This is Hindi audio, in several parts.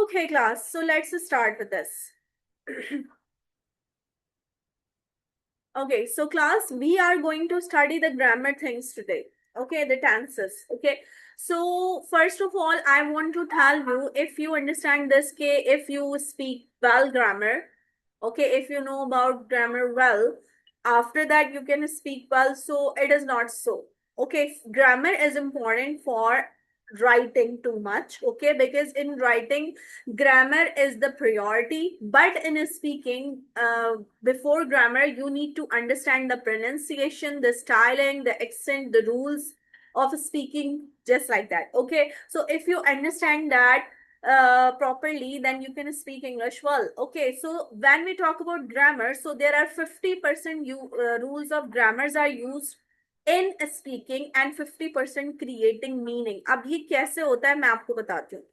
Okay, class. So let's start with this. Okay, so class, we are going to study the grammar things today. Okay, the tenses. Okay. So first of all, I want to tell you, if you understand this, if you speak well grammar, okay, if you know about grammar well, after that you can speak well. So it is not so. Okay, grammar is important for writing too much. Okay, because in writing, grammar is the priority, but in speaking, before grammar, you need to understand the pronunciation, the styling, the accent, the rules of speaking, just like that. Okay, so if you understand that properly, then you can speak English well. Okay, so when we talk about grammar, so there are 50% rules of grammars are used in speaking and 50% creating meaning. अब ये कैसे होता है मैं आपको बताती हूँ.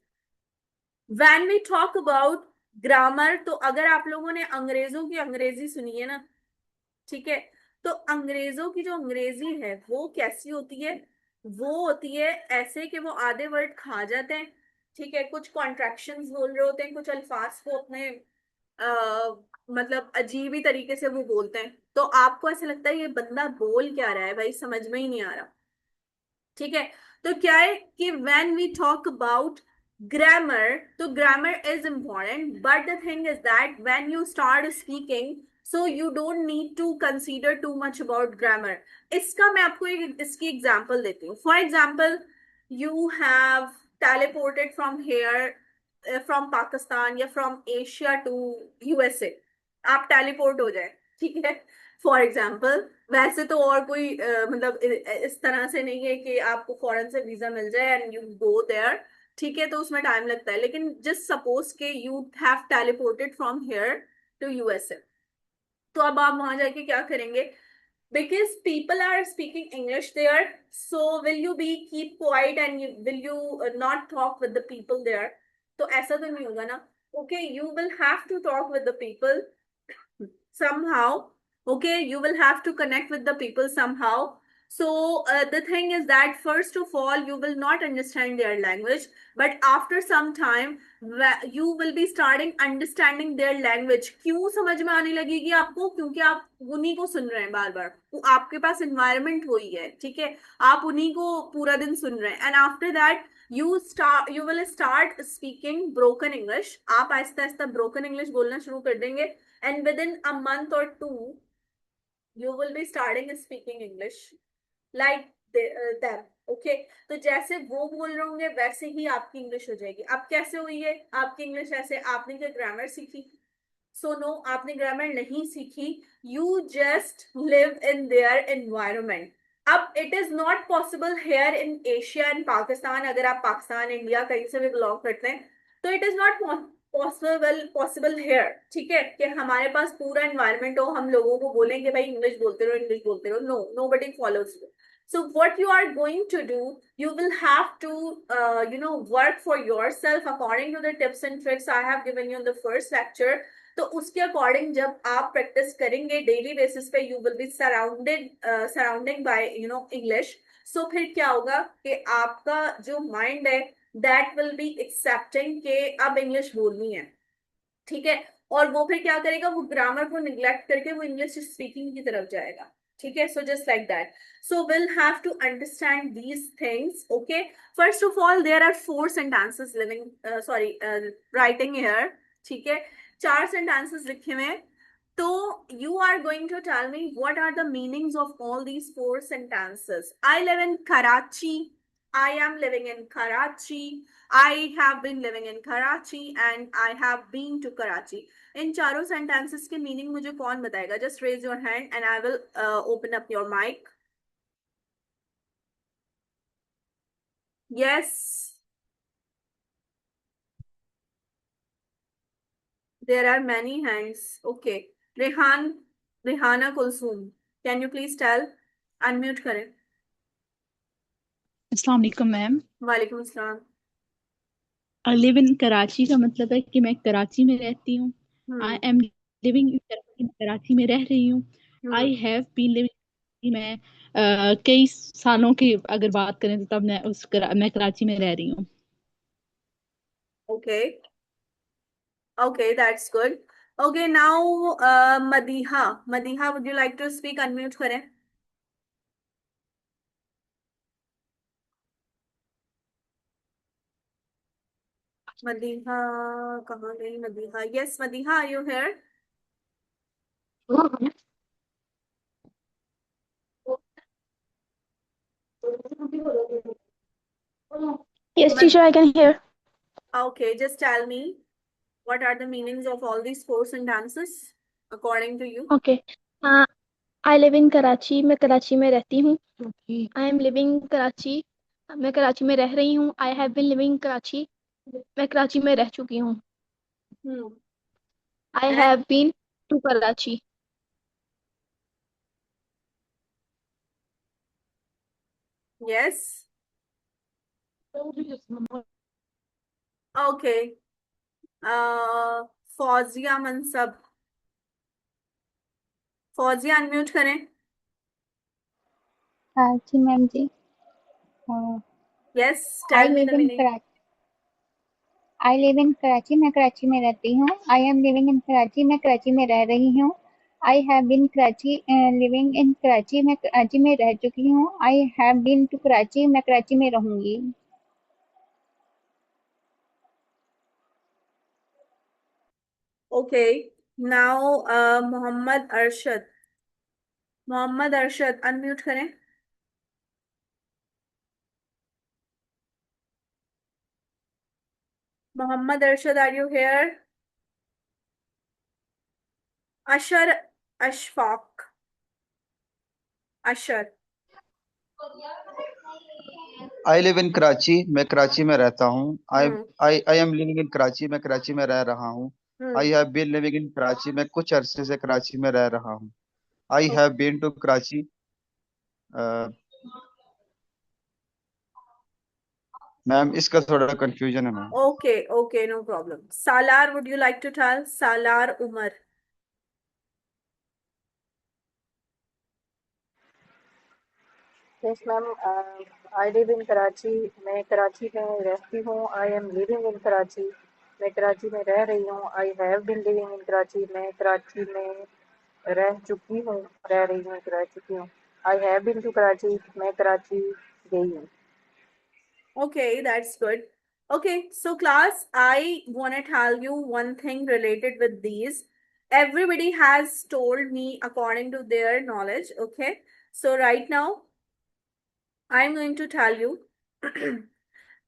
When we talk about grammar, तो अगर आप लोगों ने अंग्रेजों की अंग्रेजी सुनी है ना, ठीक है, तो अंग्रेजों की जो अंग्रेजी है वो कैसी होती है? वो होती है ऐसे कि वो आधे वर्ड खा जाते हैं, ठीक है, कुछ कॉन्ट्रैक्शंस बोल रहे होते हैं, कुछ अल्फाज को अपने मतलब अजीब ही तरीके से वो बोलते हैं, तो आपको ऐसे लगता है ये बंदा बोल क्या रहा है भाई, समझ में ही नहीं आ रहा. ठीक है, तो क्या है कि when we talk about grammar, तो grammar is important, but the thing is that when you start speaking, so you don't need to consider too much about grammar. इसका मैं आपको इसकी एग्जांपल देती हूँ. For example, you have teleported from here, from Pakistan या फ्रॉम एशिया टू यूएसए. आप टेलीपोर्ट हो जाए, ठीक है, फॉर एग्जाम्पल. वैसे तो और कोई मतलब इस तरह से नहीं है कि आपको फॉरेन से वीजा मिल जाए एंड यू गो देयर, ठीक है, तो उसमें टाइम लगता है, लेकिन जस्ट सपोज के you have teleported from here to USA. तो अब आप वहां जाके क्या करेंगे? Because people are speaking English there, so will you be keep quiet and will you not talk with the people there? तो ऐसा तो नहीं होगा ना. Okay, you will have to talk with the people somehow. Okay, you will have to connect with the people somehow. So the thing is that first of all you will not understand their language, but after some time you will be starting understanding their language. क्यों समझ में आने लगेगी आपको? क्योंकि आप उन्हीं को सुन रहे हैं बार बार, तो आपके पास environment वही है, ठीक है, आप उन्हीं को पूरा दिन सुन रहे हैं. And after that you will start speaking broken English. आप आहिस्ता आहिस्ता broken English बोलना शुरू कर देंगे, and within a month or two you will be starting speaking English like them. Okay, तो जैसे वो बोल रहे होंगे वैसे ही आपकी इंग्लिश हो जाएगी. अब कैसे हुई है आपकी इंग्लिश? ऐसे आपने क्या ग्रामर सीखी? सो नो, आपने ग्रामर नहीं सीखी. You just live in their environment. अब it is not possible here in Asia and Pakistan, अगर आप पाकिस्तान इंडिया कहीं से भी बिलोंग करते हैं, तो it is not possible here, ठीक है, कि हमारे पास पूरा एनवायरमेंट हो, हम लोगों को बोलें कि भाई इंग्लिश बोलते रहो, इंग्लिश बोलते रहो. No, nobody follows. So what you are going to do, you will have to work for yourself according to the tips and tricks I have given you in the first lecture. तो उसके अकॉर्डिंग जब आप प्रैक्टिस करेंगे डेली बेसिस पे, you will be surrounding by English. So फिर क्या होगा कि आपका जो माइंड है दैट विल बी एक्सेप्टिंग के अब इंग्लिश बोलनी है, ठीक है, और वो फिर क्या करेगा? वो ग्रामर को निग्लेक्ट करके वो इंग्लिश स्पीकिंग की तरफ जाएगा, ठीक है. So just like that. So will have to understand these things. Okay, first of all there are 4 sentences living sorry writing here, ठीक है, 4 sentences लिखे हुए हैं. तो you are going to tell me what are the meanings of all these 4 sentences. I live in Karachi. I am living in Karachi. I have been living in Karachi and I have been to Karachi. इन चारों sentences के meaning मुझे कौन बताएगा? Just raise your hand and I will open up your mic. Yes, there are many hands. Okay. Rehana Kulsoom. Can you please tell? Unmute करें. अस्सलाम वालेकुम मैम. वालेकुम अस्सलाम. आई लिव इन कराची का मतलब है कि मैं कराची में रहती हूँ. I am living in Karachi, मैं कराची में रह रही हूँ. आई हैव बीन लिविंग, मैं कई सालों की अगर बात करें तो तब मैं कराची में रह रही हूँ. Okay, Okay, that's good. Okay, now Madiha. Madiha, would you like to speak? Unmute करें. Madiha, कहाँ गई Madiha? Yes, Madiha, are you here? Yes, Mad- teacher, I can hear. okay, just tell me what are the meanings of all these four sentences according to you? Okay. I live in Karachi, मैं कराची में रहती हूँ. आई एम लिविंग कराची, मैं कराची में रह रही हूँ. I have been living Karachi, मैं कराची में रह चुकी हूँ. Hmm. I And have been to Karachi. yes. Okay. Fauzia Mansab. Fauzia unmute करें. हाँ जी मैम जी. Yes, I tell me live the in meaning. Karachi. I live in Karachi, मैं कराची में रहती हूँ. I am living in Karachi, मैं कराची में रह रही हूँ. I have been Karachi, living in Karachi, मैं कराची में रह चुकी हूँ. I have been to Karachi, मैं कराची में रहूंगी. Okay. Now, Mohammad Arshad. Mohammad Arshad unmute करें. Mohammad Arshad, are you here? Ashar. Ashfaq. Ashar. I live in Karachi, मैं कराची में रहता हूँ. I hmm. I I am living in Karachi, मैं कराची में रह रहा हूँ. Hmm. I have been living in Karachi, मैं कुछ अरसे से कराची में रह रहा हूँ. I have been to Karachi. Ma'am इसका थोड़ा कंफ्यूजन है ma'am. Okay, okay, no problem. Salar, would you like to tell? Salar Umar. Yes ma'am. I live in Karachi, मैं कराची में रहती हूँ. I am living in Karachi, मैं कराची में रह रही हूँ. I have been living in Karachi, मैं कराची में रह चुकी हूँ, रह रही हूँ, रह चुकी हूँ. I have been to Karachi, मैं कराची गई हूँ. Okay, that's good. Okay, so class, I want to tell you one thing related with these. Everybody has told me according to their knowledge. Okay, so right now, I'm going to tell you.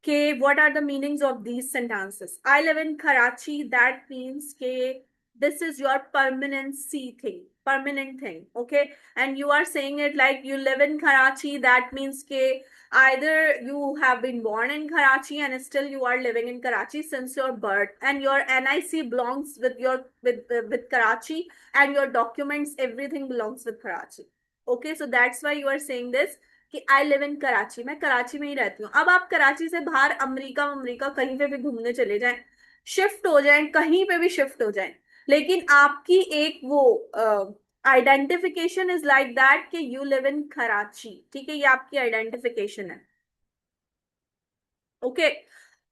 Okay, what are the meanings of these sentences? I live in Karachi. That means ke this is your permanency thing, permanent thing. Okay, and you are saying it like you live in Karachi. That means ke either you have been born in Karachi and still you are living in Karachi since your birth, and your NIC belongs with your with Karachi, and your documents everything belongs with Karachi. Okay, so that's why you are saying this कि आई लिव इन कराची, मैं कराची में ही रहती हूँ. अब आप कराची से बाहर अमेरिका अमेरिका कहीं पे भी घूमने चले जाएं, शिफ्ट हो जाएं, कहीं पे भी शिफ्ट हो जाएं, लेकिन आपकी एक वो आइडेंटिफिकेशन इज लाइक दैट कि यू लिव इन कराची. ठीक है, ये आपकी आइडेंटिफिकेशन है. ओके.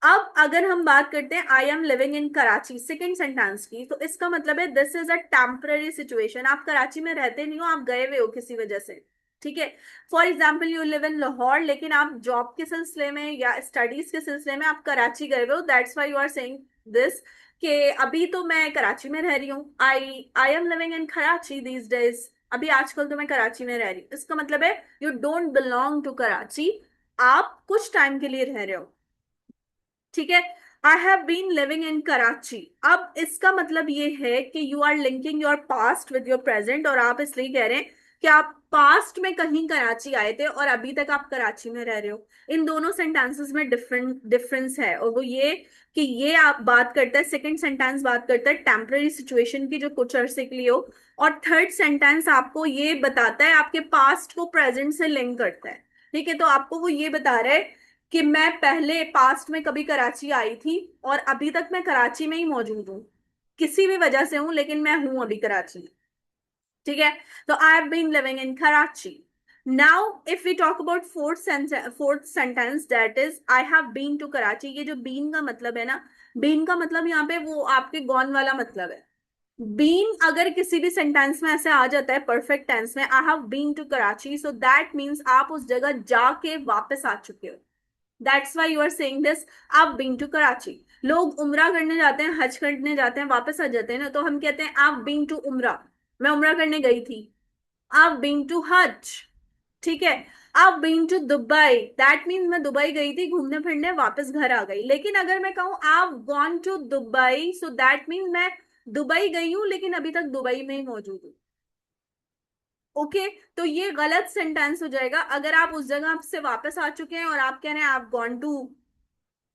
अब अगर हम बात करते हैं I am living in Karachi second sentence की, तो इसका मतलब है this is a temporary situation. आप कराची में रहते नहीं हो, आप गए हुए हो किसी वजह से. ठीक है. For example you live in Lahore, लेकिन आप जॉब के सिलसिले में या स्टडीज के सिलसिले में आप कराची गए हुए हो. That's why you are saying this कि अभी तो मैं कराची में रह रही हूँ. I I am living in Karachi these days. अभी आजकल तो मैं कराची में रह रही हूँ. इसका मतलब है you don't belong to Karachi. आप कुछ टाइम के लिए रह रहे हो. ठीक है. I have been living in Karachi. अब इसका मतलब ये है कि you are linking your past with your present, और आप इसलिए कह रहे हैं कि आप पास्ट में कहीं कराची आए थे और अभी तक आप कराची में रह रहे हो. इन दोनों सेंटेंसेस में डिफरेंस है, और वो ये कि ये आप बात करता है, सेकंड सेंटेंस बात करता है टेम्पररी सिचुएशन की जो कुछ अरसे के लिए हो, और थर्ड सेंटेंस आपको ये बताता है, आपके पास्ट को प्रेजेंट से लिंक करता है. ठीक है, तो आपको वो ये बता रहा है कि मैं पहले पास्ट में कभी कराची आई थी और अभी तक मैं कराची में ही मौजूद हूँ, किसी भी वजह से हूं, लेकिन मैं हूं अभी कराची में. ठीक है. तो I have been living in Karachi. Now if we talk about fourth sentence that is I have been to Karachi. ये जो बीन का मतलब है ना, बीन का मतलब यहाँ पे वो आपके गॉन वाला मतलब है। बीन अगर किसी भी सेंटेंस में ऐसे आ जाता है परफेक्ट टेंस में, I have been to Karachi, so that means आप उस जगह जाके वापस आ चुके हो। That's why you are saying this, आप बीन टू कराची। लोग उमरा करने जाते हैं, हज करने जाते हैं, वापस आ जाते हैं ना, तो हम कहते हैं आप बीन टू उमरा, मैं उमरा करने गई थी। आप बीन टू हज, ठीक है। आप बीन टू दुबई, दैट मीन्स मैं दुबई गई थी घूमने फिरने, वापस घर आ गई। लेकिन अगर मैं कहूँ आप gone to Dubai, so that means मैं दुबई गई हूं लेकिन अभी तक दुबई में ही मौजूद हूँ। ओके, तो ये गलत सेंटेंस हो जाएगा अगर आप उस जगह से वापस आ चुके हैं और आप कह रहे हैं आप gone to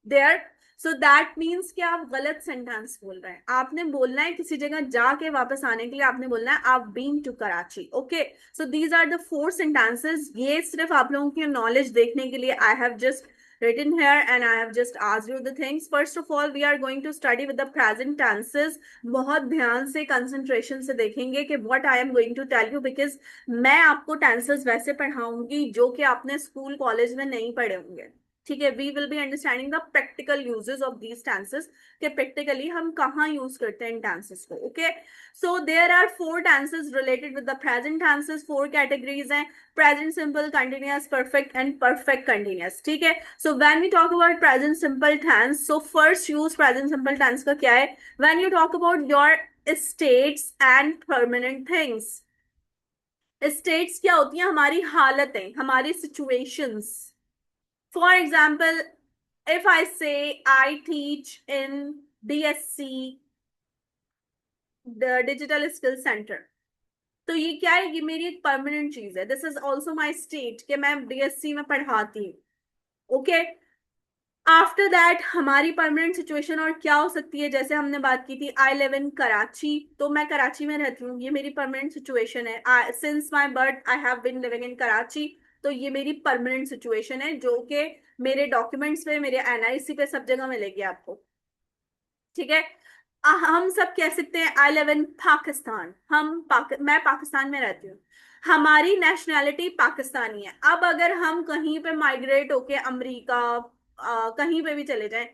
there, so that means कि आप गलत सेंटेंस बोल रहे हैं। आपने बोलना है किसी जगह जाके वापस आने के लिए, आपने बोलना है आप been to Karachi. Okay, so these are the 4 sentences. ये सिर्फ आप लोगों की नॉलेज देखने के लिए I have just written here and I have just asked you the things. First of all, we are going to study with the present tenses. बहुत ध्यान से concentration से देखेंगे कि what I am going to tell you, because मैं आपको tenses वैसे पढ़ाऊंगी जो कि आपने स्कूल कॉलेज में नहीं पढ़े होंगे। ठीक है, we will be understanding the practical uses of these tenses, कि प्रैक्टिकली हम कहाँ यूज करते हैं इन टेंसेस को। Okay, so there are 4 tenses related with the present tenses. 4 categories हैं, present simple, continuous, perfect and perfect continuous. ठीक है, so when we talk about present simple tense, so first use present simple tense का क्या है? When you talk about your states and permanent things. States क्या होती हैं? हमारी हालतें, हमारी situations. For example, if I say I teach in DSC, the Digital Skills Center, तो ये क्या है? ये मेरी एक परमानेंट चीज है। This is also my state कि मैं DSC में पढ़ाती हूँ। ओके, आफ्टर दैट हमारी परमानेंट सिचुएशन और क्या हो सकती है? जैसे हमने बात की थी आई लिव इन कराची, तो मैं कराची में रहती हूँ, ये मेरी परमानेंट सिचुएशन है। Since my birth I have been living in Karachi, तो ये मेरी परमानेंट सिचुएशन है जो कि मेरे डॉक्यूमेंट्स पे, मेरे NIC पे, सब जगह मिलेगी आपको। ठीक है, हम सब कह सकते हैं आई लिव इन पाकिस्तान, मैं पाकिस्तान में रहती हूँ, हमारी नेशनैलिटी पाकिस्तानी है। अब अगर हम कहीं पे माइग्रेट होके अमेरिका कहीं पे भी चले जाएं,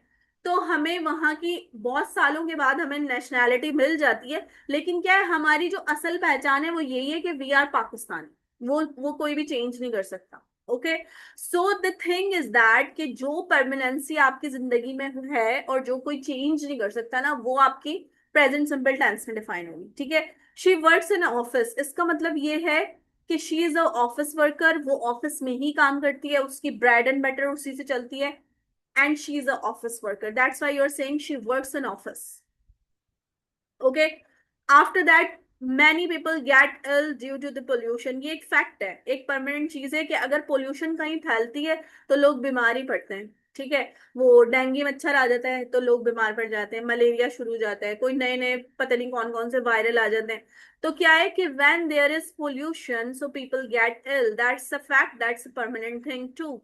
तो हमें वहां की बहुत सालों के बाद हमें नेशनैलिटी मिल जाती है, लेकिन क्या है, हमारी जो असल पहचान है वो यही है कि वी आर पाकिस्तानी। वो कोई भी चेंज नहीं कर सकता। Okay, so the thing is that कि जो परमानेंसी आपकी जिंदगी में है और जो कोई चेंज नहीं कर सकता ना, वो आपकी प्रेजेंट सिंपल टेंस में डिफाइन होगी। ठीक है, शी वर्क्स इन ऑफिस, इसका मतलब ये है कि she is a office worker, वो ऑफिस में ही काम करती है, उसकी ब्रेड एंड बटर उसी से चलती है, and she is a office worker. That's why you are saying she works in office. Okay, after that many people get ill due to the pollution. ये एक फैक्ट है, एक परमानेंट चीज है कि अगर पोल्यूशन कहीं फैलती है तो लोग बीमार ही पड़ते हैं। ठीक है, वो डेंगू मच्छर आ जाता है तो लोग बीमार पड़ जाते हैं, मलेरिया शुरू हो जाता है, कोई नए नए पता नहीं कौन कौन से वायरल आ जाते हैं। तो क्या है कि when there is pollution so people get ill, that's a fact, that's a permanent thing too.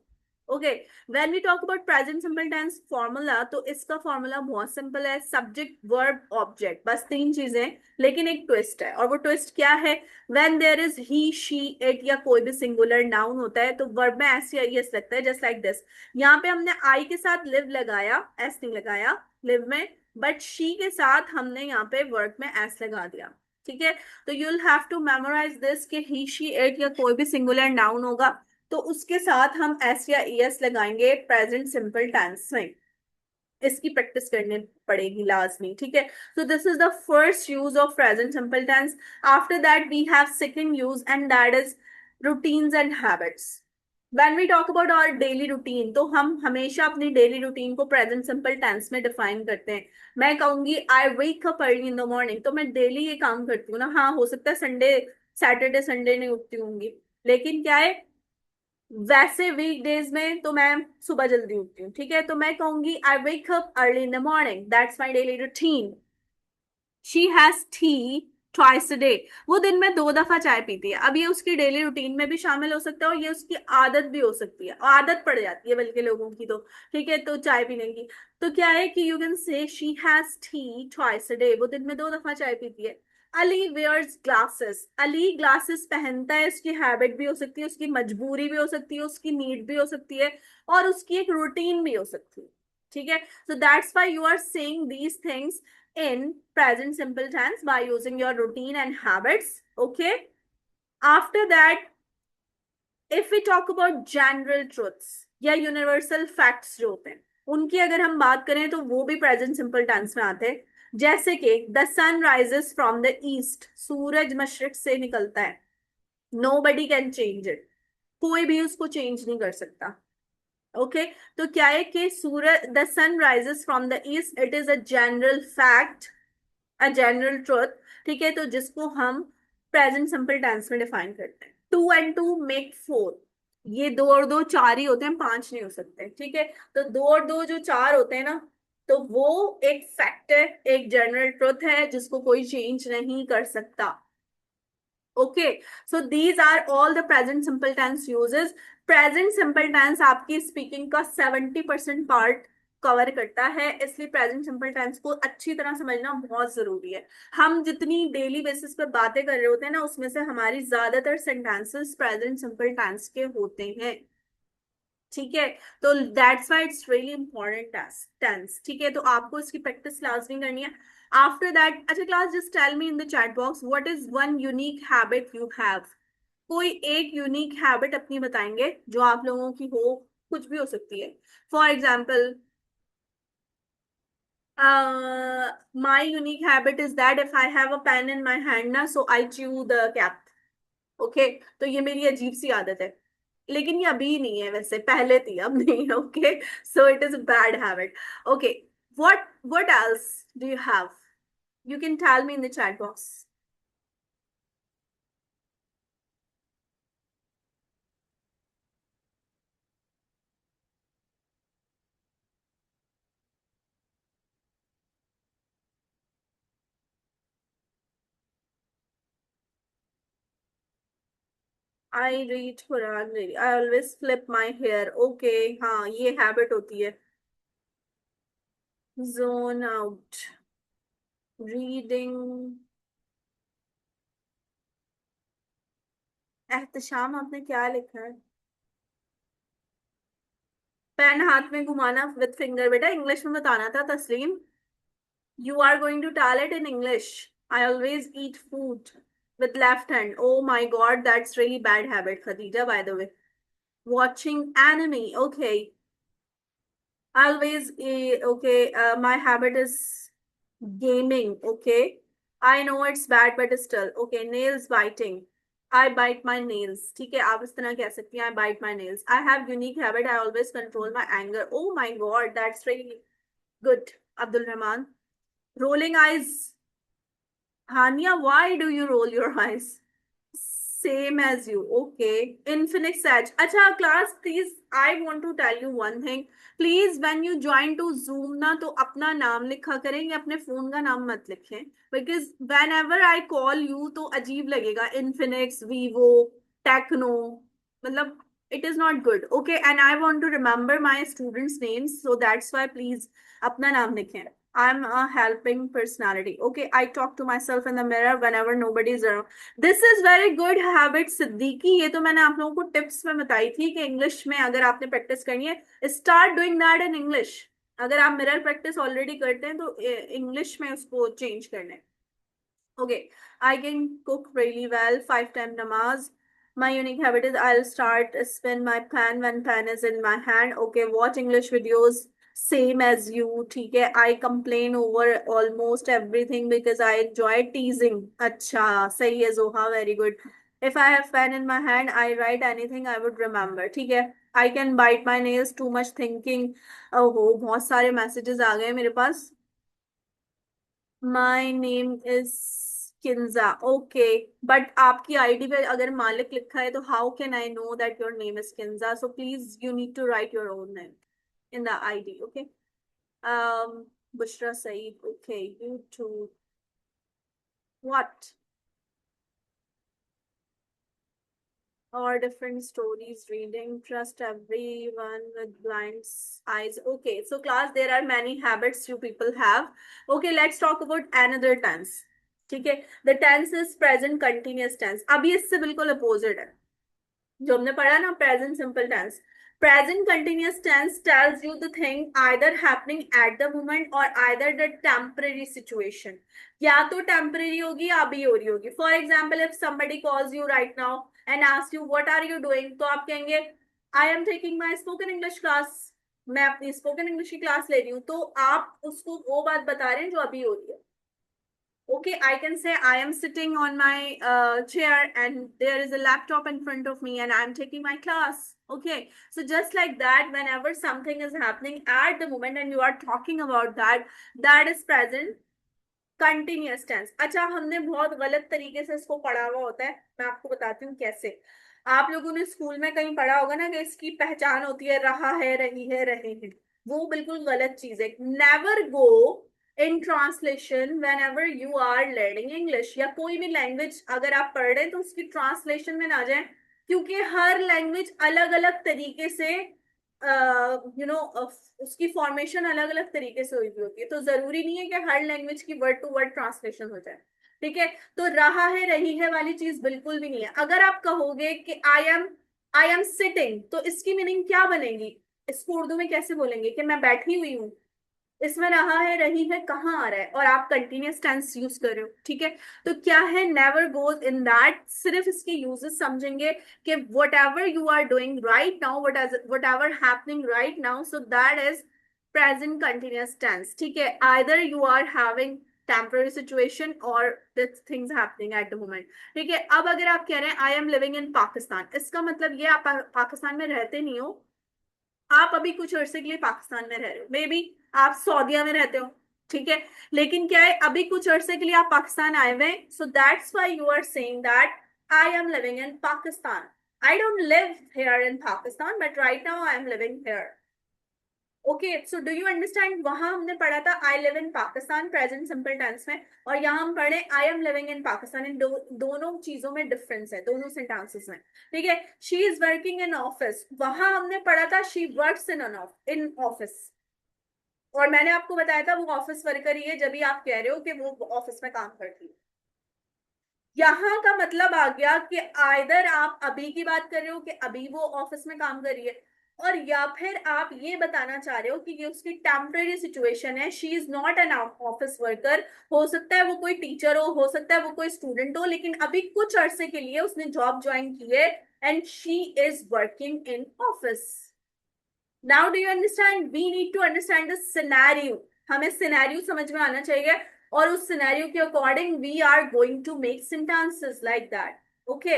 Okay, when we talk about present simple tense formula, तो इसका फॉर्मूला बहुत सिंपल है, सब्जेक्ट वर्ब ऑब्जेक्ट, बस 3 चीजें, लेकिन एक ट्विस्ट है। और वो ट्विस्ट क्या है? When there is he, she, it या कोई भी सिंगुलर नाउन होता है तो वर्ब में ऐसे यस लगता है, जस्ट लाइक दिस। यहाँ पे हमने आई के साथ लिव लगाया, एस नहीं लगाया लिव में, बट शी के साथ हमने यहाँ पे वर्ब में एस लगा दिया। ठीक है, तो you will have to memorize this कि ही, शी, इट या कोई भी सिंगुलर नाउन होगा तो उसके साथ हम एस या एस लगाएंगे प्रेजेंट सिंपल टेंस में। इसकी प्रैक्टिस करनी पड़ेगी लाजमी। ठीक है, so this is the first use of present simple tense. After that we have second use and that is routines and habits. When we talk about our daily routine, तो हम हमेशा अपनी डेली रूटीन को प्रेजेंट सिंपल टेंस में डिफाइन करते हैं। मैं कहूंगी I wake up early in the morning, तो मैं डेली ये काम करती हूँ ना। हाँ, हो सकता है सैटरडे संडे नहीं उठती होंगी, लेकिन क्या है, वैसे वीकडेज में तो मैं सुबह जल्दी उठती हूँ। ठीक है, तो मैं कहूंगी I wake up early in the morning, that's my daily routine. She has tea twice a day, वो दिन में 2 दफा चाय पीती है। अब ये उसकी डेली रूटीन में भी शामिल हो सकता है और ये उसकी आदत भी हो सकती है, आदत पड़ जाती है बल्कि लोगों की तो। ठीक है, तो चाय पीने की, तो क्या है कि you can say she has tea twice a day, वो दिन में 2 दफा चाय पीती है। Ali wears glasses, Ali glasses पहनता है, उसकी हैबिट भी हो सकती है, उसकी मजबूरी भी हो सकती है, उसकी नीड भी हो सकती है, और उसकी एक रूटीन भी हो सकती है, ठीक है। So that's why you are saying these things in present simple tense by using your routine and habits. Okay, after that, if we talk about general truths या universal facts जो होते हैं, उनकी अगर हम बात करें तो वो भी प्रेजेंट सिंपल टेंस में आते हैं। जैसे कि the sun rises from the east, सूरज मशरिक से निकलता है, nobody can change it, कोई भी उसको चेंज नहीं कर सकता। ओके तो क्या है कि सूरज, the sun rises from the east, it is a general fact, a general truth, ठीक है, तो जिसको हम प्रेजेंट सिंपल टेंस में डिफाइन करते हैं। 2 and 2 make 4, ये 2 और 2 4 ही होते हैं, 5 नहीं हो सकते, ठीक है। तो 2 और 2 जो 4 होते हैं ना, तो वो एक फैक्ट है, एक जनरल ट्रुथ है जिसको कोई चेंज नहीं कर सकता। Okay so these are all the present simple tense uses. Present simple tense आपकी स्पीकिंग का 70% पार्ट कवर करता है, इसलिए प्रेजेंट सिंपल टेंस को अच्छी तरह समझना बहुत जरूरी है। हम जितनी डेली बेसिस पे बातें कर रहे होते हैं ना, उसमें से हमारी ज्यादातर सेंटेंसेस प्रेजेंट सिंपल टेंस के होते हैं, ठीक है। तो that's why it's really important tense, ठीक है। तो आपको इसकी प्रैक्टिस लाजमी करनी है। आफ्टर दैट, अच्छा class, just tell me in the chat box what is one unique habit you have. कोई एक यूनिक हैबिट अपनी बताएंगे जो आप लोगों की हो, कुछ भी हो सकती है। For example, my unique habit is that if I have a pen in my hand ना, so I chew the cap. Okay तो ये मेरी अजीब सी आदत है, लेकिन ये अभी नहीं है, वैसे पहले थी, अब नहीं। Okay so it is a bad habit. Okay what else do you have? You can tell me in the chat box. I read Quran daily. I always flip my hair. Okay, हाँ ये हैबिट होती है। Zone out. Reading. एहतशाम आपने क्या लिखा है? पेन हाथ में घुमाना विद फिंगर, बेटा इंग्लिश में बताना था तस्लीम। You are going to tell it in English. I always eat food with left hand. Oh my God, that's really bad habit, Khadija, by the way. Watching anime. Okay. Always, okay. My habit is gaming. Okay. I know it's bad, but still. Okay. Nails biting. I bite my nails. ठीक है, आप इस तरह कह सकती हैं, I bite my nails. I have unique habit. I always control my anger. Oh my God, that's really good. Abdul Rahman. Rolling eyes. Hania, why do you roll your eyes? Same as you. Okay. Infinix Edge. Acha, class, please, I want to tell you one thing. Please, when you join to Zoom ना, तो अपना नाम लिखा करें या अपने फोन का नाम मत लिखें, because whenever I call you तो अजीब लगेगा, Infinix, Vivo, Techno, मतलब it is not good. Okay, and I want to remember my students' names, so that's why please अपना नाम लिखें. I'm a helping personality. Okay, I talk to myself in the mirror whenever nobody is around. This is very good habit Siddiqui, ये तो मैंने आप लोगों को टिप्स में बताई थी कि इंग्लिश में अगर आपने प्रैक्टिस करनी है, start doing that in English. अगर आप मिरर प्रैक्टिस ऑलरेडी करते हैं तो इंग्लिश में उसको चेंज करने। Okay, I can cook really well, 5 time नमाज। My unique habit is I'll start spin my pen when pen is in my hand. Okay, watch English videos. Same as you, ठीक है। I complain over almost everything because I enjoy teasing. अच्छा, सही है जोहा, very good. If I have pen in my hand, I write anything I would remember. ठीक है। I can bite my nails, too much thinking. ओहो, बहुत सारे मैसेजेस आ गए मेरे पास। My name is Kinza. Okay, but आपकी आईडी पे अगर मालिक लिखा है तो how can I know that your name is Kinza? So please you need to write your own name in the ID. Okay. Bushra Saeed. Okay, you too. What? Or different stories reading, trust everyone with blind eyes. Okay, so class, there are many habits you people have. Okay, let's talk about another tense. ठीक है, the tense is present continuous tense. अब ये इससे बिल्कुल अपोजिट है जो हमने पढ़ा ना, present simple tense. Present continuous tense tells you the thing either happening at the moment और आइदर द टेम्परेरी सिचुएशन, या तो टेम्परेरी होगी या अभी हो रही होगी। For example if somebody calls you right now and asks you what are you doing, तो आप कहेंगे I am taking my spoken English class, मैं अपनी स्पोकन इंग्लिश की क्लास ले रही हूँ। तो आप उसको वो बात बता रहे हैं जो अभी हो रही है। Okay, I can say I am sitting on my chair and there is a laptop in front of me and I'm taking my class. Okay, so just like that, whenever something is happening at the moment and you are talking about that, that is present continuous tense। अच्छा, हमने बहुत गलत तरीके से इसको पढ़ा हुआ होता है, मैं आपको बताती हूँ कैसे। आप लोगों ने स्कूल में कहीं पढ़ा होगा ना कि इसकी पहचान होती है रहा है, रही है, रहे हैं। वो बिल्कुल गलत चीज है। Never go in translation whenever you are learning English, या कोई भी लैंग्वेज अगर आप पढ़ रहे हैं तो उसकी ट्रांसलेशन में ना जाए, क्योंकि हर लैंग्वेज अलग अलग तरीके से उसकी फॉर्मेशन अलग अलग तरीके से हुई होती है। तो जरूरी नहीं है कि हर लैंग्वेज की वर्ड टू वर्ड ट्रांसलेशन हो जाए। ठीक है, तो रहा है, रही है वाली चीज बिल्कुल भी नहीं है। अगर आप कहोगे कि आई एम सिटिंग, तो इसकी मीनिंग क्या बनेगी? इसको उर्दू में कैसे बोलेंगे कि मैं बैठी हुई हूँ? इसमें रहा है, रही है कहाँ आ रहा है? और आप कंटिन्यूस टेंस यूज कर रहे हो। ठीक है, तो क्या है, नेवर गोज इन दैट। सिर्फ इसके यूजेस समझेंगे कि whatever you are doing right now, whatever happening right now, so that is present continuous tense. ठीक है, either you are having temporary situation और this things happening at the moment. ठीक है, अब अगर आप कह रहे हैं I am living in Pakistan, इसका मतलब ये आप पाकिस्तान में रहते नहीं हो, आप अभी कुछ अरसे के लिए पाकिस्तान में रह रहे हो, मे बी आप सऊदीया में रहते हो। ठीक है, लेकिन क्या है, अभी कुछ अरसे के लिए आप पाकिस्तान आए हुए, so that's why you are saying that I am living in Pakistan. I don't live here in Pakistan but right now I am living here. Okay, so do you understand? वहां हमने पढ़ा था I live in Pakistan present simple tense में, और यहाँ हम पढ़े I am living in Pakistan. इन दोनों चीजों में डिफरेंस है, दोनों सेंटेंसेस में। ठीक है, she is working in office, वहां हमने पढ़ा था शी वर्क्स इन ऑफिस, और मैंने आपको बताया था वो ऑफिस वर्कर ही है जब भी आप कह रहे हो कि वो ऑफिस में काम करती है। यहाँ का मतलब आ गया कि आइदर आप अभी की बात कर रहे हो कि अभी वो ऑफिस में काम कर रही है, और या फिर आप ये बताना चाह रहे हो कि ये उसकी टेम्परेरी सिचुएशन है, she is not an office worker. हो सकता है वो कोई टीचर हो सकता है वो कोई स्टूडेंट हो, लेकिन अभी कुछ अरसे के लिए उसने जॉब ज्वाइन की है and she is working in office. Now do you understand? We need to understand the scenario, हमें सिनेरियो समझ में आना चाहिए, और उस सिनेरियो के according we are going to make sentences like that. Okay,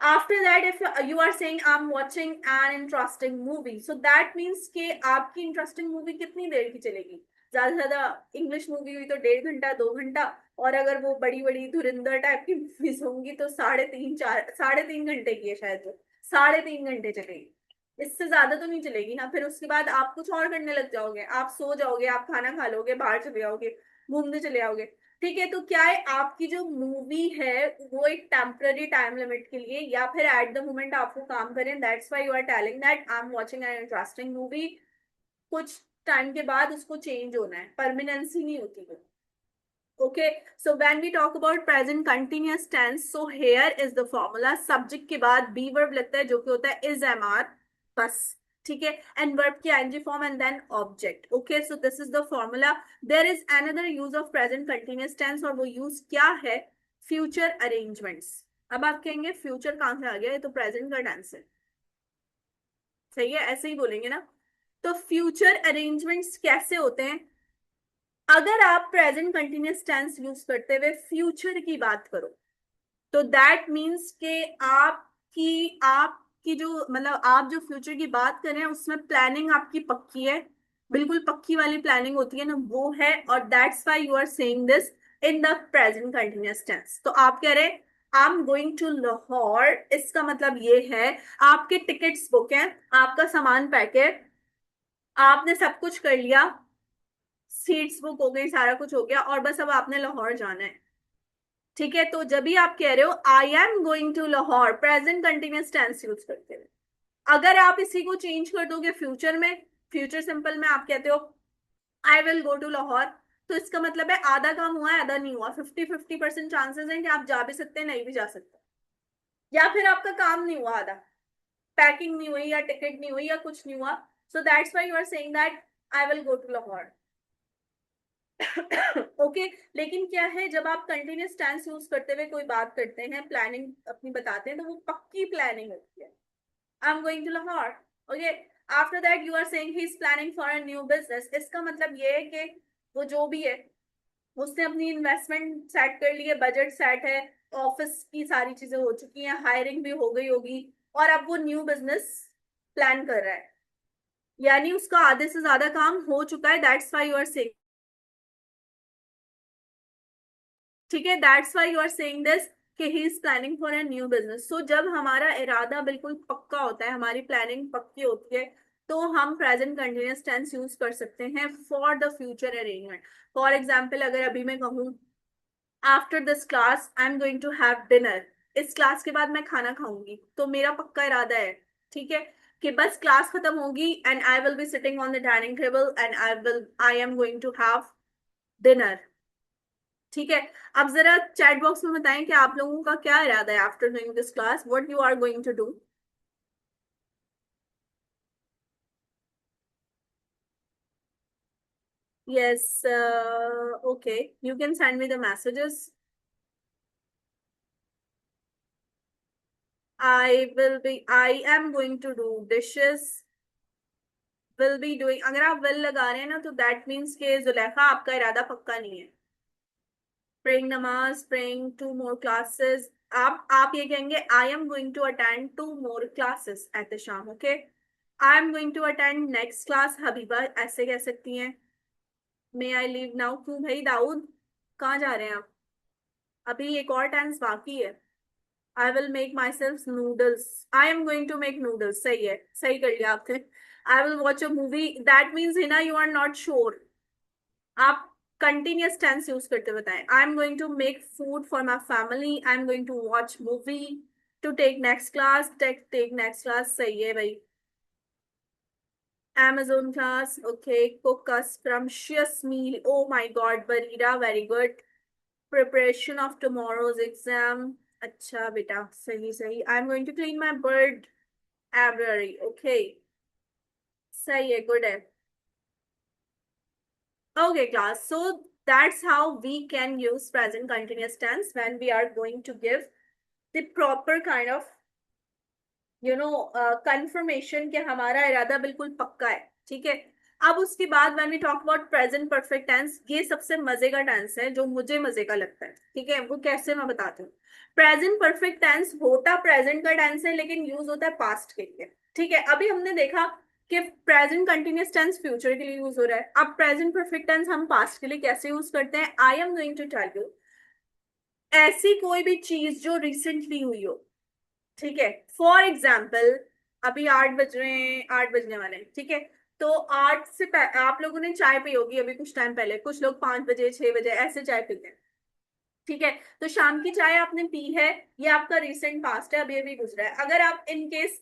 after that if you are saying I am watching an interesting movie, so that means कि आपकी इंटरेस्टिंग मूवी कितनी देर की चलेगी? ज्यादा से ज्यादा इंग्लिश मूवी हुई तो 1.5 घंटा 2 घंटा, और अगर वो बड़ी बड़ी धुरंधर टाइप की मूवीज होंगी तो 3.5 घंटे की है शायद, वो 3.5 घंटे चलेगी, इससे ज्यादा तो नहीं चलेगी ना। फिर उसके बाद आप कुछ और करने लग जाओगे, आप सो जाओगे, आप खाना खा लोगे, बाहर चले जाओगे, घूमने चले जाओगे। ठीक है, तो क्या है, आपकी जो मूवी है वो एक टेम्पररी टाइम लिमिट के लिए या फिर एट द मोमेंट आपको काम करें, that's why you are telling that I am watching an interesting movie. कुछ टाइम के बाद उसको चेंज होना है, परमानेंसी नहीं होती वो। Okay, so when we talk about present continuous tense, so here is the formula। subject के बाद be verb लगता है जो कि होता है is am are, बस। ठीक है, and verb की ing form and then object। Okay, so this is the formula। there is another use of present continuous tense, और वो use क्या है? future arrangements। अब आप कहेंगे future कहाँ से आ गया, ये तो present का tense है। सही है, ऐसे ही बोलेंगे ना। तो future arrangements कैसे होते हैं? अगर आप प्रेजेंट कंटिन्यूअस टेंस यूज करते हुए फ्यूचर की बात करो, तो दैट मीन्स के आपकी जो मतलब आप जो फ्यूचर की बात कर रहे हैं उसमें प्लानिंग आपकी पक्की है, बिल्कुल पक्की वाली प्लानिंग होती है ना, वो है, और that's why you are saying this in the present continuous tense. तो आप कह रहे हैं I am going to Lahore, इसका मतलब ये है आपके टिकट्स बुक हैं, आपका सामान पैक है, आपने सब कुछ कर लिया, सीट्स बुक हो गई, सारा कुछ हो गया, और बस अब आपने लाहौर जाना है। ठीक है, तो जब भी आप कह रहे हो I am going to Lahore, present continuous tense use करते हुए, अगर आप इसी को चेंज कर दोगे फ्यूचर में, फ्यूचर सिंपल में आप कहते हो I will go to Lahore, तो इसका मतलब है आधा काम हुआ है आधा नहीं हुआ, 50-50% चांसेस हैं कि आप जा भी सकते हैं नहीं भी जा सकते, या फिर आपका काम नहीं हुआ आधा, पैकिंग नहीं हुई या टिकट नहीं हुई या कुछ नहीं हुआ. So that's why you are saying that I will go to Lahore. Okay. लेकिन क्या है, जब आप कंटिन्यूस टेंस यूज करते हुए कोई बात करते हैं, प्लानिंग अपनी बताते हैं, तो वो पक्की प्लानिंग होती है. I am going to Lahore. Okay. After that you are saying he is planning for a new business. इसका मतलब ये है कि वो जो भी है उसने अपनी इन्वेस्टमेंट सेट कर ली है, बजट सेट है, ऑफिस की सारी चीजें हो चुकी हैं, हायरिंग भी हो गई होगी, और अब वो न्यू बिजनेस प्लान कर रहा है, यानी उसका आधे से ज्यादा काम हो चुका है. That's why you are saying, ठीक है, that's why you are saying this कि he is planning for a new business. So जब हमारा इरादा बिल्कुल पक्का होता है, हमारी प्लानिंग पक्की होती है, तो हम प्रेजेंट कंटिन्यूअस टेंस यूज कर सकते हैं for the future arrangement. For example, अगर अभी मैं कहूँ after this class I am going to have dinner, इस क्लास के बाद मैं खाना खाऊंगी, तो मेरा पक्का इरादा है, ठीक है, कि बस क्लास खत्म होगी and I will be sitting on the dining table and I am going to have dinner. ठीक है. अब जरा चैट बॉक्स में बताएं कि आप लोगों का क्या इरादा है after doing this class, what you are going to do. Yes, okay. You can send me the messages. I am going to do dishes. Will be doing. अगर आप will लगा रहे हैं ना, तो that means कि जुलेखा आपका इरादा पक्का नहीं है. Praying नमाज, praying 2 more classes. आप ये कहेंगे I am going to attend 2 more classes at the शाम, okay? I am going to attend next class. Habiba ऐसे कह सकती हैं. May I leave now? क्यों भाई दाऊद, कहाँ जा रहे हैं आप? अभी एक और टेंस बाकी है. I will make myself noodles. I am going to make noodles. सही है, सही कर लिया आपने. I will watch a movie. That means Hina you are not sure. आप continuous tense यूज करते बताएं. I am going to make food for my family. I am going to watch movie. To take next class. Take next class. सही है भाई. Amazon class. Okay. Cook a scrumptious meal. Oh my God, Barira, very good. Preparation of tomorrow's exam. अच्छा बेटा, सही सही. I am going to clean my bird every. Okay, सही है, गुड है. Okay class, so that's how we can use present continuous tense when we are going to give the proper kind of confirmation कि हमारा इरादा बिल्कुल पक्का है. ठीक है. अब उसके बाद when we talk about present perfect tense, ये सबसे मजे का टेंस है जो मुझे मजे का लगता है. ठीक है, वो कैसे मैं बताती हूँ. प्रेजेंट परफेक्ट टेंस होता प्रेजेंट का टेंस है, लेकिन यूज होता है पास्ट के लिए. ठीक है. अभी हमने देखा कि प्रेजेंट कंटिन्यूअस टेंस फ्यूचर के लिए यूज हो रहा है. अब प्रेजेंट परफेक्ट टेंस हम पास्ट के लिए कैसे यूज करते हैं. I am going to tell you. ऐसी कोई भी चीज जो रिसेंटली हुई हो. ठीक है. फॉर एग्जाम्पल, अभी 8 बज रहे हैं, 8 बजने वाले हैं. ठीक है. तो 8 से आप लोगों ने चाय पी होगी अभी कुछ टाइम पहले. कुछ लोग 5 बजे 6 बजे ऐसे चाय पीते हैं. ठीक है. तो शाम की चाय आपने पी है, ये आपका रिसेंट पास्ट है, अभी अभी गुजरा है. अगर आप in case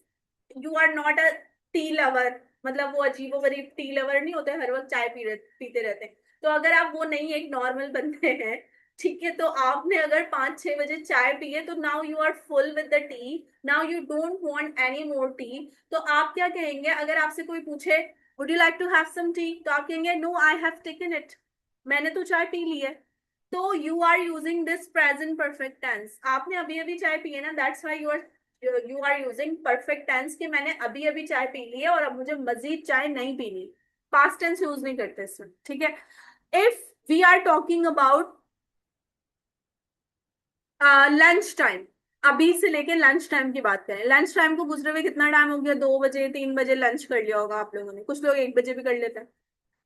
you are not a tea lover, मतलब वो अजीबो गरीब टी लवर नहीं होते हर वक्त चाय पीते रहते हैं, तो अगर आप वो नहीं, एक नॉर्मल बंदे हैं, ठीक है, तो आपने अगर 5-6 बजे चाय पी है, तो now you are full with the tea, now you don't want any more tea. तो आप क्या कहेंगे अगर आपसे कोई पूछे would you like to have some tea, तो आप कहेंगे no I have taken it, मैंने तो चाय पी ली है. तो you are using this present perfect tense. आपने अभी अभी चाय पी है ना, that's why you are using perfect tense कि मैंने अभी अभी चाय पी ली है और अब मुझे मजीद चाय नहीं पीनी. पास्ट टेंस यूज नहीं करते इसमें. ठीक है. If we are talking about lunch time, अभी से लेके लंच टाइम की बात करें. लंच टाइम को गुजरे हुए कितना टाइम हो गया, 2 बजे 3 बजे लंच कर लिया होगा आप लोगों ने. कुछ लोग 1 बजे भी कर लेते हैं.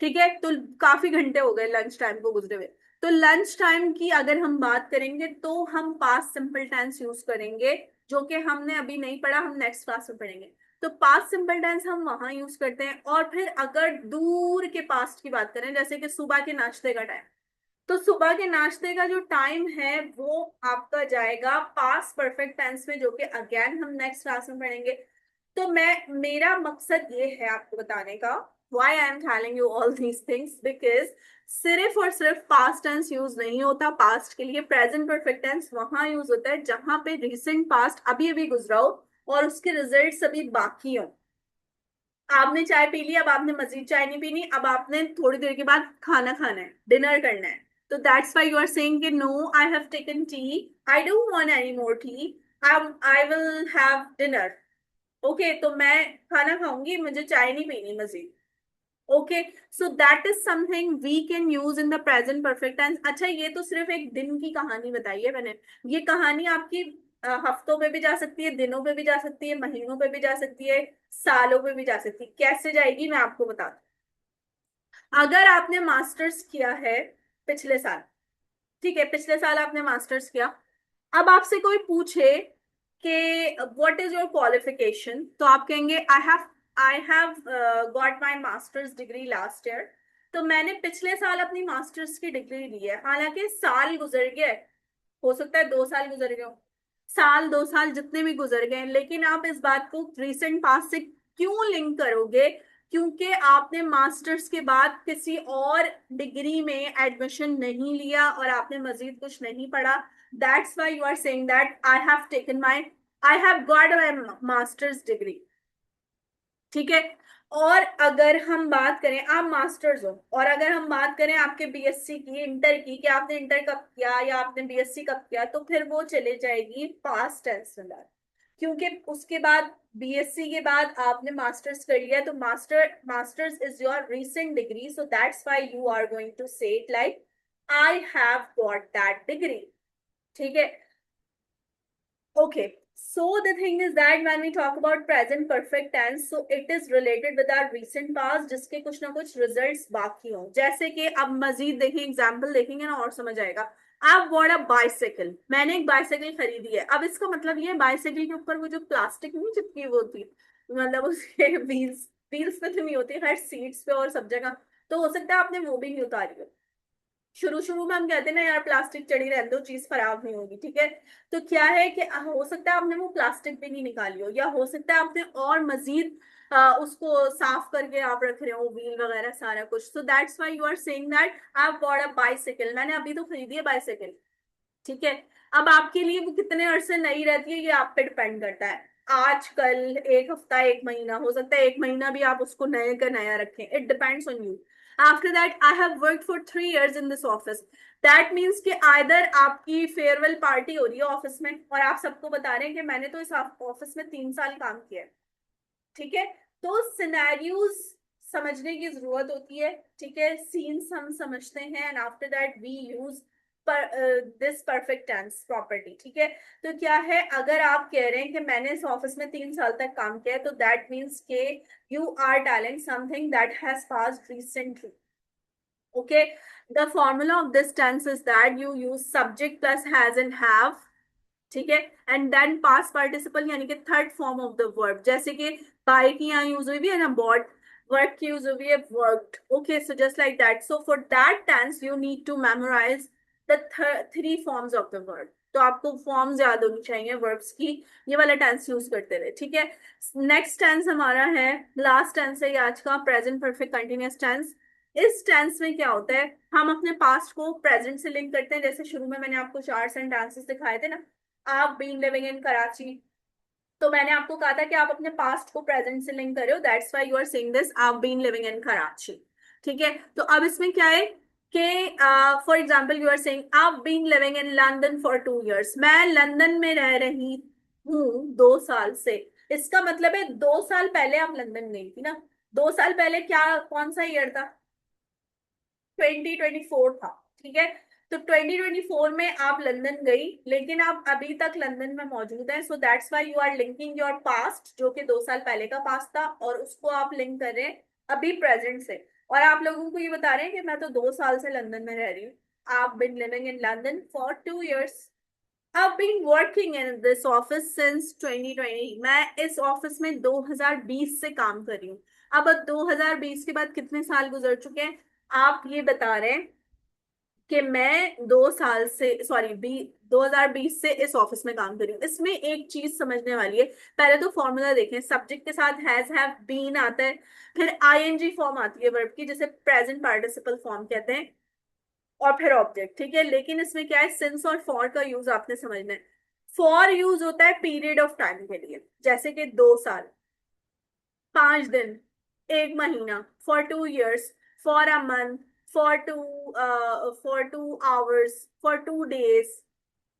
ठीक है. तो काफी घंटे हो गए लंच टाइम को गुजरे हुए. तो लंच टाइम की अगर हम बात करेंगे तो हम पास्ट सिंपल टेंस यूज करेंगे, जो कि हमने अभी नहीं पढ़ा, हम नेक्स्ट क्लास में पढ़ेंगे. तो पास्ट सिंपल टेंस हम वहां यूज करते हैं. और फिर अगर दूर के पास्ट की बात करें, जैसे कि सुबह के नाश्ते का टाइम, तो सुबह के नाश्ते का जो टाइम है वो आपका जाएगा पास्ट परफेक्ट टेंस में, जो कि अगेन हम नेक्स्ट क्लास में पढ़ेंगे. तो मेरा मकसद ये है आपको बताने का why I am telling you all these things, because सिर्फ और सिर्फ पास्ट टेंस यूज नहीं होता पास्ट के लिए, प्रेजेंट परफेक्ट टेंस वहां यूज होता है जहां पे रिसेंट पास्ट अभी अभी गुजरा हो और उसके रिजल्ट अभी बाकी हो। आपने चाय पी ली, अब आपने मजीद चाय नहीं पीनी, अब आपने थोड़ी देर के बाद खाना खाना है, डिनर करना है, तो that's why you are saying कि no I have taken tea, I don't want any more tea, I will have dinner. Okay, तो मैं खाना खाऊंगी, मुझे चाय नहीं पीनी मजीद। Okay, so that is something we can use in the present perfect tense. अच्छा, ये तो सिर्फ एक दिन की कहानी बताई है मैंने, ये कहानी आपकी हफ्तों पे भी जा सकती है, दिनों पे भी जा सकती है, महीनों पे भी जा सकती है, सालों पे भी जा सकती है। कैसे जाएगी मैं आपको बता दूं। अगर आपने मास्टर्स किया है पिछले साल, ठीक है, पिछले साल आपने मास्टर्स किया, अब आपसे कोई पूछे कि व्हाट इज योर क्वालिफिकेशन, तो आप कहेंगे आई have got my masters degree last year. तो मैंने पिछले साल अपनी मास्टर्स की डिग्री ली है, हालांकि साल गुजर गए, हो सकता है 2 साल गुजर गए हो, साल 2 साल जितने भी गुजर गए, लेकिन आप इस बात को रिसेंट पास्ट से क्यों लिंक करोगे, क्योंकि आपने मास्टर्स के बाद किसी और डिग्री में एडमिशन नहीं लिया और आपने मजीद कुछ नहीं पढ़ा। That's why you are saying that I have got my masters degree. ठीक है, और अगर हम बात करें आप मास्टर्स हो, और अगर हम बात करें आपके बीएससी की, इंटर की, कि आपने इंटर कब किया या आपने बीएससी कब किया, तो फिर वो चले जाएगी पास्ट टेंस में, क्योंकि उसके बाद बीएससी के बाद आपने मास्टर्स कर लिया, तो masters is your recent degree, so that's why you are going to say it like I have got that degree. ठीक है, okay, so the thing is that when we talk about present perfect tense, so it is related with our recent past जिसके कुछ ना कुछ results बाकी हों। जैसे कि अब मजीद देखें, एग्जाम्पल देखेंगे ना और समझ आएगा। आप बॉट अ बाइसाइकिल, मैंने एक बाइसाइकिल खरीदी है, अब इसका मतलब ये बाइसाइकिल के ऊपर वो जो प्लास्टिक नहीं चिपकी वो होती, मतलब उसके व्हील्स व्हील्स पे तो नहीं होती, हर सीट्स पे और सब जगह, तो हो सकता है आपने वो भी नहीं उतारी हो। शुरू शुरू में हम कहते हैं ना यार प्लास्टिक चढ़ी रहने दो, चीज खराब नहीं होगी, ठीक है, तो क्या है कि हो सकता है आपने वो प्लास्टिक भी नहीं निकाली हो, या हो सकता है आपने और मजीद उसको साफ करके आप रख रहे हो, व्हील वगैरह सारा कुछ, so that's why you are saying that I have bought a bicycle, मैंने अभी तो खरीदी है बाइसाइकिल। ठीक है, अब आपके लिए वो कितने अरसे नई रहती है ये आप पे डिपेंड करता है, आज कल, एक हफ्ता, एक महीना, हो सकता है 1 महीना भी आप उसको नए का नया रखें, it depends on you. After that I have work for 3 years in this office, that means कि आइदर आपकी फेयरवेल पार्टी हो रही है ऑफिस में और आप सबको बता रहे हैं कि मैंने तो इस ऑफिस में 3 साल काम किया है। ठीक है, तो सिनेरियोज समझने की जरूरत होती है, ठीक है, सीन्स हम समझते हैं, and after that we use this perfect tense property. ठीक है, तो क्या है, अगर आप कह रहे हैं कि मैंने इस ऑफिस में 3 साल तक काम किया है, तो दैट मीन्स के you are telling something that has passed recently. okay, the formula of this tense is that you use subject plus has and have, ठीक है, एंड देन पास्ट पार्टिसिपल यानी कि third form of the verb, जैसे कि बाय की यहाँ यूज हुई भी है ना बॉट, वर्क की यूज हुई है worked. Okay, so just like that, so for that tense you need to memorize the 3 forms of the verb, तो आपको फॉर्म्स याद होनी चाहिए वर्ब्स की, ये वाला टेंस यूज करते रहे। ठीक है, नेक्स्ट टेंस हमारा है, लास्ट टेंस है ये आज का, प्रेजेंट परफेक्ट कंटिन्यूअस टेंस। इस टेंस में क्या होता है, हम अपने पास्ट को प्रेजेंट से लिंक करते हैं, जैसे शुरू में मैंने आपको 4 सेंटेंसेस दिखाए थे ना, आप बीन लिविंग इन कराची, तो मैंने आपको कहा था कि आप अपने पास्ट को प्रेजेंट से लिंक करो, that's why you are saying this, आप बीन लिविंग इन कराची। ठीक है, तो अब इसमें क्या है कि for example you are saying आप been living in London for 2 years, मैं लंदन में रह रही हूँ 2 साल से, इसका मतलब है 2 साल पहले आप लंदन गई थी ना, 2 साल पहले क्या, कौन सा ईयर था, 2024 था। ठीक है, तो 2024 में आप लंदन गई, लेकिन आप अभी तक लंदन में मौजूद हैं, so that's why you are linking your past, जो कि 2 साल पहले का पास्ट था, और उसको आप लिंक कर रहे हैं अभी प्रेजेंट से, और आप लोगों को ये बता रहे हैं कि मैं तो 2 साल से लंदन में रह रही हूँ। आप been living in London for 2 years, I've been working in this office since 2020, मैं इस ऑफिस में 2020 से काम कर रही हूँ। अब 2020 के बाद कितने साल गुजर चुके हैं, आप ये बता रहे हैं कि मैं 2 साल से, सॉरी 2020 से इस ऑफिस में काम कर रही हूँ। इसमें एक चीज समझने वाली है। पहले तो फॉर्मूला देखें, सब्जेक्ट के साथ हैव बीन आता है, फिर आईएनजी फॉर्म आती है वर्ब की, जिसे प्रेजेंट पार्टिसिपल फॉर्म कहते हैं, और फिर ऑब्जेक्ट। ठीक है, लेकिन इसमें क्या है, सिंस और फॉर का यूज आपने समझना है। फॉर यूज होता है पीरियड ऑफ टाइम के लिए, जैसे कि 2 साल, 5 दिन, 1 महीना, for 2 years, for a month, for 2 hours, for 2 days,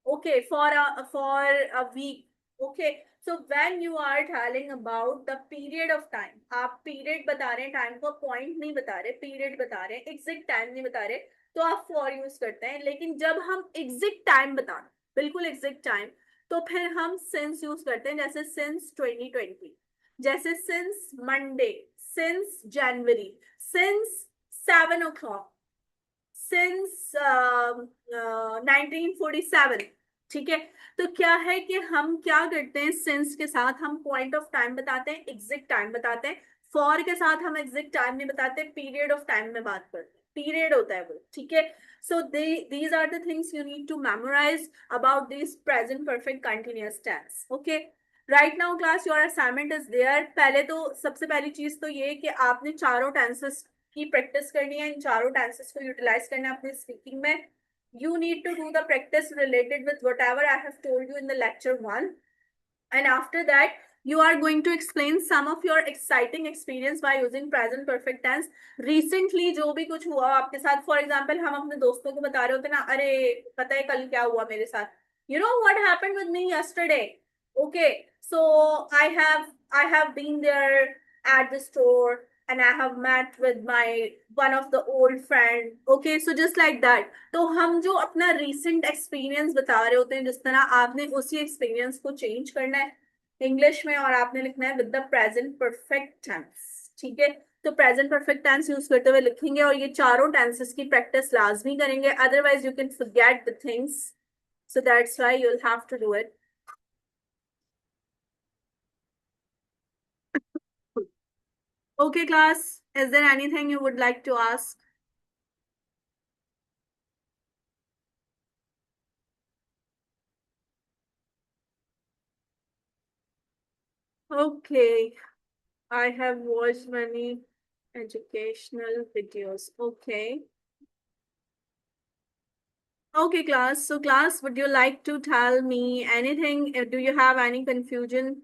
okay, for a week, okay. So when you are telling about the period of time, आप पीरियड बता रहे हैं, टाइम को पॉइंट नहीं बता रहे, पीरियड बता रहे हैं, एग्जैक्ट टाइम नहीं बता रहे, तो आप फॉर यूज करते हैं। लेकिन जब हम एग्जैक्ट टाइम बता रहे हैं, बिल्कुल एग्जैक्ट टाइम, तो फिर हम सिंस यूज करते हैं, जैसे सिंस 2020, जैसे since Monday, since January, since 7 o'clock, since 1947। ठीक है, तो क्या है कि हम क्या करते हैं, सिंस के साथ हम पॉइंट ऑफ टाइम बताते हैं, एग्जैक्ट टाइम बताते हैं। फॉर के साथ हम एग्जैक्ट टाइम नहीं बताते, पीरियड ऑफ टाइम में बात करते हैं, पीरियड होता है वो। ठीक है, so these are the things you need to memorize about this present perfect continuous tense. Okay, right now class your assignment is there. पहले तो सबसे पहली चीज तो ये कि आपने चारों टेंसेस की प्रैक्टिस करनी है, इन चारों टेंसेस को यूटिलाइज करना है अपनी स्पीकिंग में। You need to do the practice related with whatever I have told you in the lecture 1, and after that you are going to explain some of your exciting experience by using present perfect tense। recently जो भी कुछ हुआ आपके साथ, for example हम अपने दोस्तों को बता रहे होते ना, अरे पता है कल क्या हुआ मेरे साथ, you know what happened with me yesterday, okay, so I have been there at the store and I have met with my one of the old friend, okay, so just like that। तो हम जो अपना recent experience बता रहे होते हैं, जिस तरह आपने उसी experience को change करना है इंग्लिश में, और आपने लिखना है with the present perfect tense. ठीक है, तो प्रेजेंट परफेक्ट टेंस यूज करते हुए लिखेंगे, और ये चारों टेंसेस की प्रैक्टिस लाजमी करेंगे, otherwise you can forget the things, so that's why you will have to do it. Okay, class, is there anything you would like to ask? Okay, I have watched many educational videos. Okay. Okay, class. So, class, would you like to tell me anything? Do you have any confusion?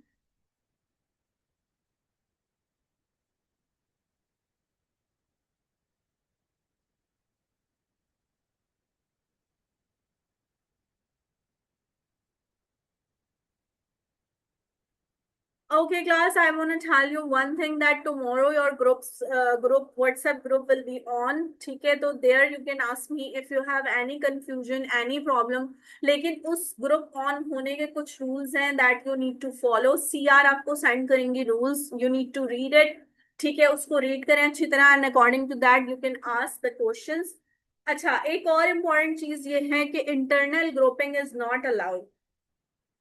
Okay, class, I want to tell you one thing, that tomorrow your WhatsApp group will be on. ठीक है, तो there you can ask me if you have any confusion, any problem। लेकिन उस ग्रुप ऑन होने के कुछ रूल्स हैं that you need to follow। CR आपको सेंड करेंगी rules, you need to read it। ठीक है, उसको रीड करें अच्छी तरह, and according to that you can ask the questions। अच्छा, एक और इम्पॉर्टेंट चीज ये है कि internal grouping is not allowed.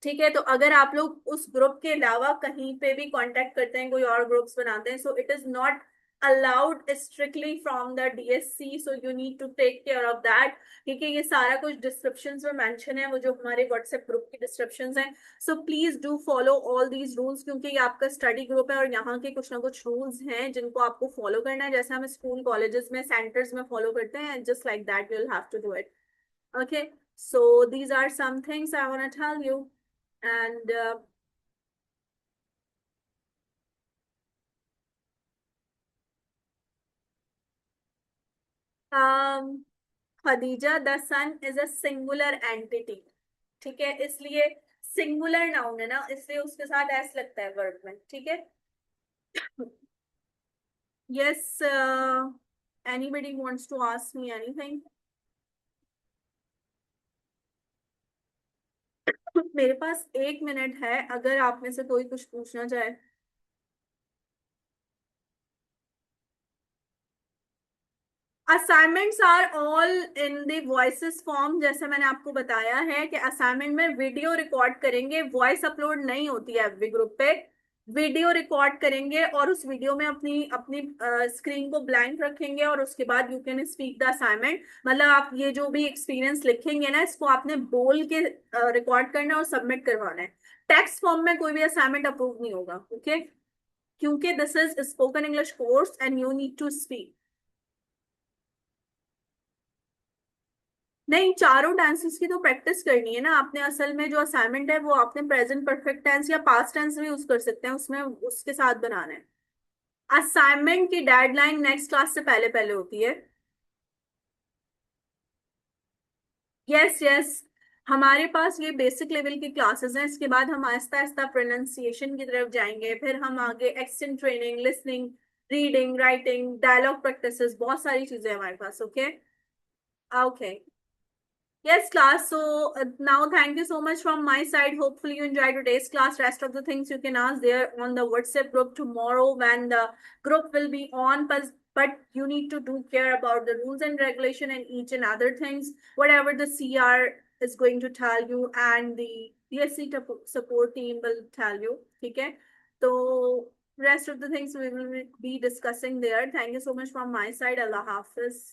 ठीक है, तो अगर आप लोग उस ग्रुप के अलावा कहीं पे भी कांटेक्ट करते हैं, कोई और ग्रुप्स बनाते हैं, so it is not allowed strictly from the DSC, so you need to take care of that. क्योंकि ये सारा कुछ डिस्क्रिप्शन में मेंशन है, वो जो हमारे व्हाट्सएप ग्रुप की डिस्क्रिप्शन हैं। So please do follow all these rules, क्योंकि ये आपका स्टडी ग्रुप है और यहाँ के कुछ ना कुछ रूल्स हैं जिनको आपको फॉलो करना है, जैसे हम स्कूल कॉलेजेस में सेंटर्स में फॉलो करते हैं, just like that you will have to do it. Okay, so these are some things I want to tell you, and Khadija, the sun is a singular entity। ठीक है, इसलिए सिंगुलर नाउन है ना, इसलिए उसके साथ एस लगता है वर्ब में। ठीक है, yes, anybody wants to ask me anything? मेरे पास 1 मिनट है, अगर आप में से कोई कुछ पूछना चाहे। Assignments are all in the voices form, जैसे मैंने आपको बताया है कि असाइनमेंट में वीडियो रिकॉर्ड करेंगे, वॉइस अपलोड नहीं होती है एफबी ग्रुप पे। वीडियो रिकॉर्ड करेंगे और उस वीडियो में अपनी अपनी स्क्रीन को ब्लैंक रखेंगे और उसके बाद you can speak the assignment. मतलब आप ये जो भी एक्सपीरियंस लिखेंगे ना, इसको आपने बोल के रिकॉर्ड करना है और सबमिट करवाना है। टेक्स्ट फॉर्म में कोई भी असाइनमेंट अप्रूव नहीं होगा, ओके? क्योंकि this is spoken English course and you need to speak. नहीं, चारों टेंसेस की तो प्रैक्टिस करनी है ना आपने। असल में जो असाइनमेंट है वो आपने प्रेजेंट परफेक्ट टेंस या पास्ट टेंस भी यूज कर सकते हैं, उसमें उसके साथ बनाना है। असाइनमेंट की डेडलाइन नेक्स्ट क्लास से पहले पहले होती है। यस यस, हमारे पास ये बेसिक लेवल की क्लासेस हैं, इसके बाद हम आहिस्ता आहिस्ता प्रोनाउंसिएशन की तरफ जाएंगे, फिर हम आगे accent training, listening, reading, writing, dialogue practices, बहुत सारी चीजें हैं हमारे पास, okay? Okay, yes class. So now thank you so much from my side. Hopefully you enjoyed today's class. Rest of the things you can ask there on the WhatsApp group tomorrow when the group will be on. But you need to do care about the rules and regulation and each and other things, whatever the CR is going to tell you and the DSC support team will tell you. Okay, so rest of the things we will be discussing there. Thank you so much from my side. Allah Hafiz.